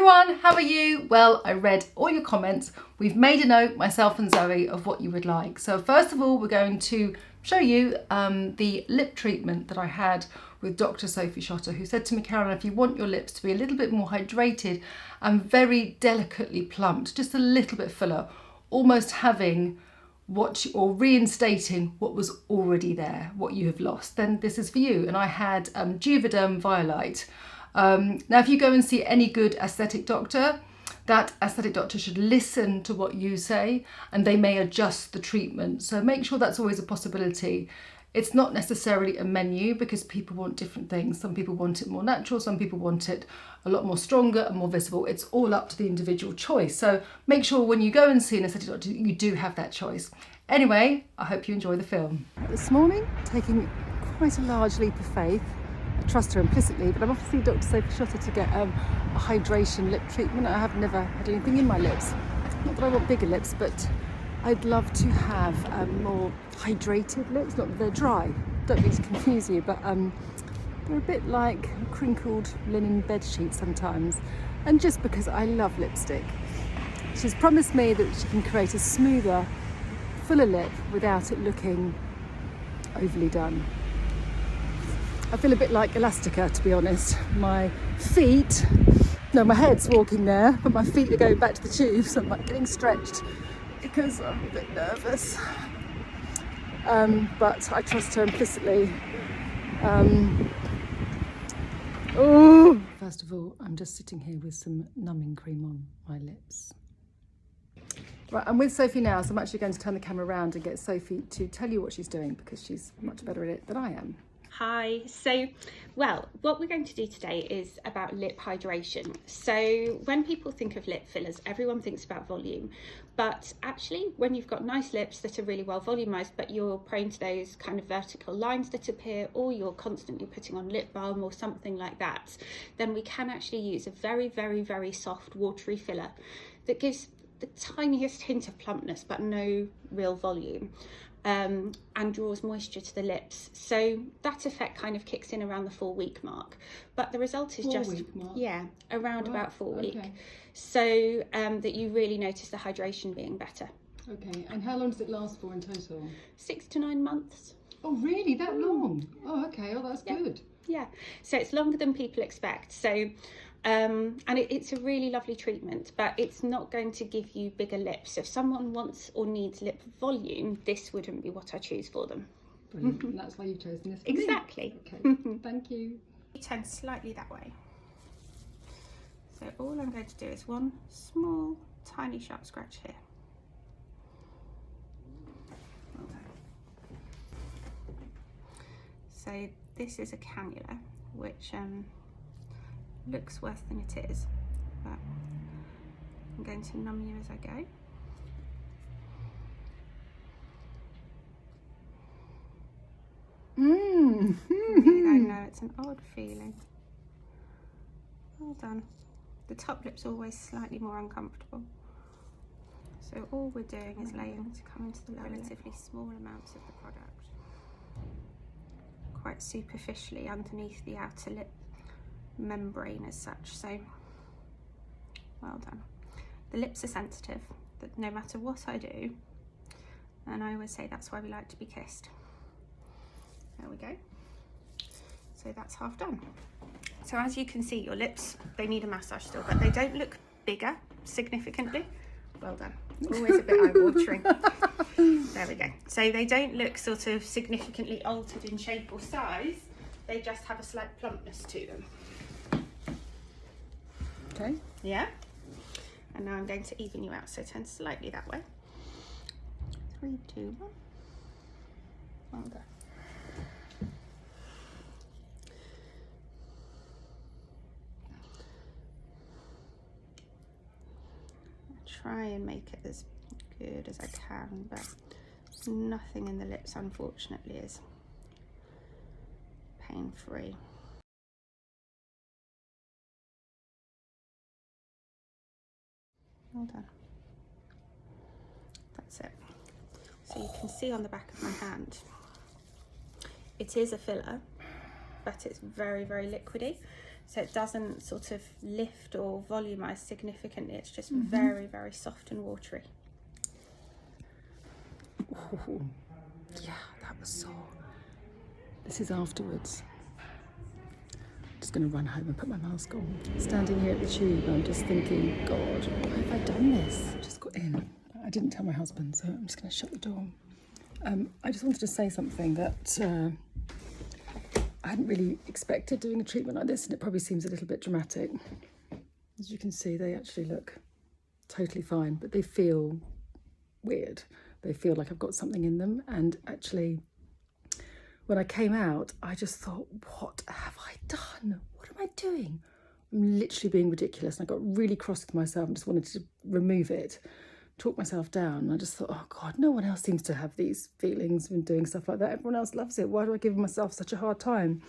everyone, how are you? Well, I read all your comments. We've made a note, myself and Zoe, of what you would like. So first of all, we're going to show you the lip treatment that I had with Dr Sophie Shotter, who said to me, Caroline, if you want your lips to be a little bit more hydrated and very delicately plumped, just a little bit fuller, almost having or reinstating what was already there, what you have lost, then this is for you. And I had Juvederm Volite. Now, if you go and see any good aesthetic doctor, that aesthetic doctor should listen to what you say and they may adjust the treatment. So make sure that's always a possibility. It's not necessarily a menu because people want different things. Some people want it more natural, some people want it a lot more stronger and more visible. It's all up to the individual choice. So make sure when you go and see an aesthetic doctor, you do have that choice. Anyway, I hope you enjoy the film. This morning, taking quite a large leap of faith. I trust her implicitly, but I'm off to see Dr Sophie Shotter to get a hydration lip treatment. I have never had anything in my lips. Not that I want bigger lips, but I'd love to have more hydrated lips. Not that they're dry, don't mean to confuse you, but they're a bit like crinkled linen bed sheets sometimes. And just because I love lipstick. She's promised me that she can create a smoother, fuller lip without it looking overly done. I feel a bit like Elastica, to be honest. My head's walking there, but my feet are going back to the tube, so I'm like getting stretched because I'm a bit nervous. But I trust her implicitly. First of all, I'm just sitting here with some numbing cream on my lips. Right, I'm with Sophie now, so I'm actually going to turn the camera around and get Sophie to tell you what she's doing because she's much better at it than I am. Hi, what we're going to do today is about lip hydration. So when people think of lip fillers, everyone thinks about volume, but actually when you've got nice lips that are really well volumized, but you're prone to those kind of vertical lines that appear, or you're constantly putting on lip balm or something like that, then we can actually use a very, very, very soft watery filler that gives the tiniest hint of plumpness, but no real volume. And draws moisture to the lips. So that effect kind of kicks in around the 4-week mark, but the result is around about 4 weeks. So that you really notice the hydration being better. Okay, and how long does it last for in total? 6 to 9 months. Oh really, that long? Oh okay, oh that's good. Yeah, so it's longer than people expect. So and it's a really lovely treatment, but it's not going to give you bigger lips. So if someone wants or needs lip volume, this wouldn't be what I choose for them. Brilliant. And that's why you've chosen this for Exactly. me. Okay, thank you. You turn slightly that way. So all I'm going to do is one small, tiny sharp scratch here. So this is a cannula, which looks worse than it is, but I'm going to numb you as I go. I know, it's an odd feeling. Well done. The top lip's always slightly more uncomfortable. So all we're doing is laying to come into the relatively small amounts of the product, quite superficially underneath the outer lip membrane as such. So well done. The lips are sensitive, that no matter what I do, and I always say that's why we like to be kissed. There we go. So that's half done. So as you can see, your lips, they need a massage still, but they don't look bigger significantly. Well done. Always a bit eye-watering. There we go. So they don't look sort of significantly altered in shape or size. They just have a slight plumpness to them. Okay. Yeah. And now I'm going to even you out. So turn slightly that way. 3, 2, 1. Well done. Try and make it as good as I can, but nothing in the lips unfortunately is pain-free. Well done. That's it. So you can see on the back of my hand, it is a filler, but it's very, very liquidy. So it doesn't sort of lift or volumize significantly. It's just very, very soft and watery. Oh, yeah, that was sore. This is afterwards. I'm just going to run home and put my mask on. Standing here at the tube, I'm just thinking, God, why have I done this? I just got in. I didn't tell my husband, so I'm just going to shut the door. I just wanted to say something that I hadn't really expected doing a treatment like this, and it probably seems a little bit dramatic. As you can see, they actually look totally fine, but they feel weird. They feel like I've got something in them, and actually, when I came out, I just thought, what have I done? What am I doing? I'm literally being ridiculous, and I got really cross with myself and just wanted to remove it, talk myself down. And I just thought, oh God, no one else seems to have these feelings when doing stuff like that. Everyone else loves it. Why do I give myself such a hard time?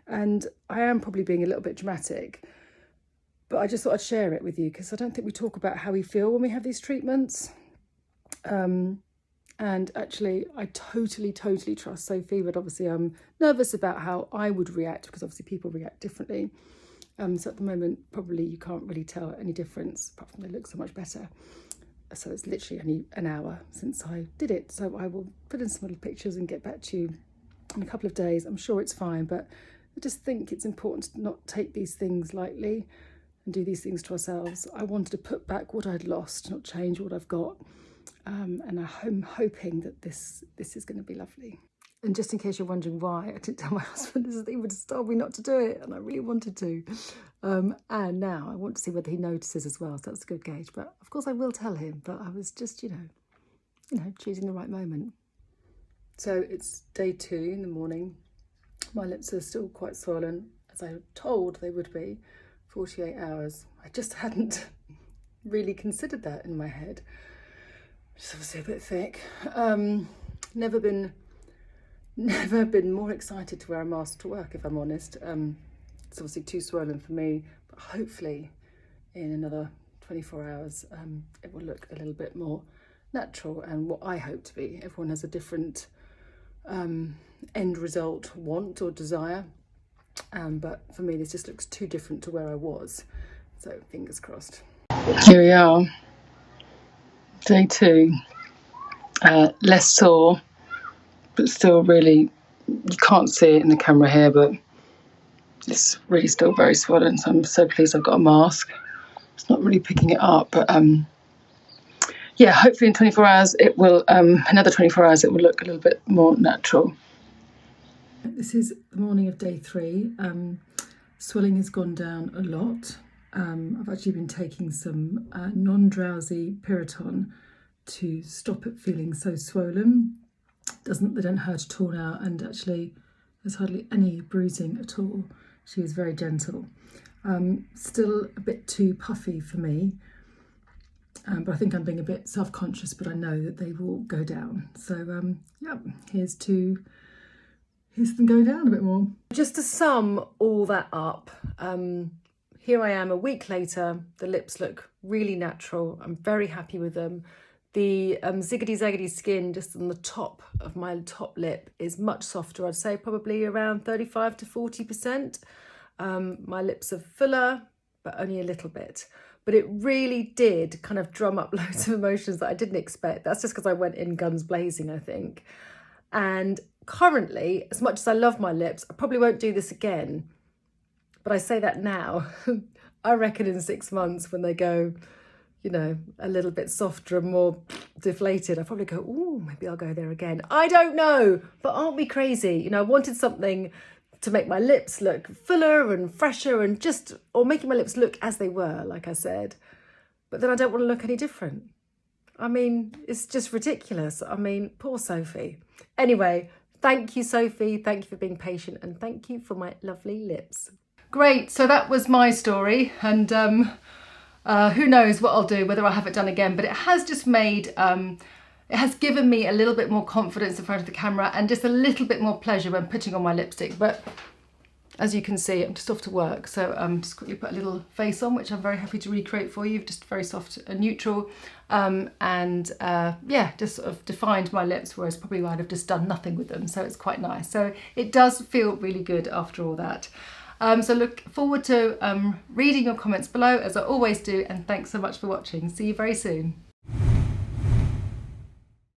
And I am probably being a little bit dramatic, but I just thought I'd share it with you because I don't think we talk about how we feel when we have these treatments. And actually, I totally trust Sophie, but obviously I'm nervous about how I would react because obviously people react differently. So at the moment, probably you can't really tell any difference, apart from they look so much better. So it's literally only an hour since I did it. So I will put in some little pictures and get back to you in a couple of days. I'm sure it's fine, but I just think it's important to not take these things lightly and do these things to ourselves. I wanted to put back what I'd lost, not change what I've got. And I'm hoping that this is going to be lovely. And just in case you're wondering why I didn't tell my husband, this is he would have told me not to do it, and I really wanted to. And now I want to see whether he notices as well, so that's a good gauge. But of course I will tell him, but I was just, you know, choosing the right moment. So it's day 2 in the morning. My lips are still quite swollen, as I was told they would be, 48 hours. I just hadn't really considered that in my head. It's obviously a bit thick. Never been more excited to wear a mask to work, if I'm honest. It's obviously too swollen for me, but hopefully in another 24 hours it will look a little bit more natural and what I hope to be. Everyone has a different end result, want or desire, but for me this just looks too different to where I was, so fingers crossed. Here we are. Day 2, less sore, but still really, you can't see it in the camera here, but it's really still very swollen, so I'm so pleased I've got a mask. It's not really picking it up, but yeah, hopefully in 24 hours it will, another 24 hours it will look a little bit more natural. This is the morning of day 3. Swelling has gone down a lot. I've actually been taking some non-drowsy Piriton to stop it feeling so swollen. They don't hurt at all now, and actually there's hardly any bruising at all. She was very gentle. Still a bit too puffy for me, but I think I'm being a bit self-conscious, but I know that they will go down. So yeah, here's them going down a bit more. Just to sum all that up, here I am a week later. The lips look really natural. I'm very happy with them. The ziggity-zaggity skin just on the top of my top lip is much softer. I'd say probably around 35 to 40%. My lips are fuller, but only a little bit. But it really did kind of drum up loads of emotions that I didn't expect. That's just because I went in guns blazing, I think. And currently, as much as I love my lips, I probably won't do this again. But I say that now. I reckon in 6 months when they go, you know, a little bit softer and more deflated, I'll probably go, oh, maybe I'll go there again. I don't know, but aren't we crazy? You know, I wanted something to make my lips look fuller and fresher and just, or making my lips look as they were, like I said. But then I don't want to look any different. I mean, it's just ridiculous. I mean, poor Sophie. Anyway, thank you, Sophie. Thank you for being patient, and thank you for my lovely lips. Great, so that was my story, and who knows what I'll do, whether I'll have it done again, but it has just made, it has given me a little bit more confidence in front of the camera and just a little bit more pleasure when putting on my lipstick. But as you can see, I'm just off to work, so just quickly put a little face on, which I'm very happy to recreate for you, just very soft and neutral, yeah, just sort of defined my lips, whereas probably I'd have just done nothing with them, so it's quite nice. So it does feel really good after all that. So look forward to reading your comments below, as I always do, and thanks so much for watching. See you very soon.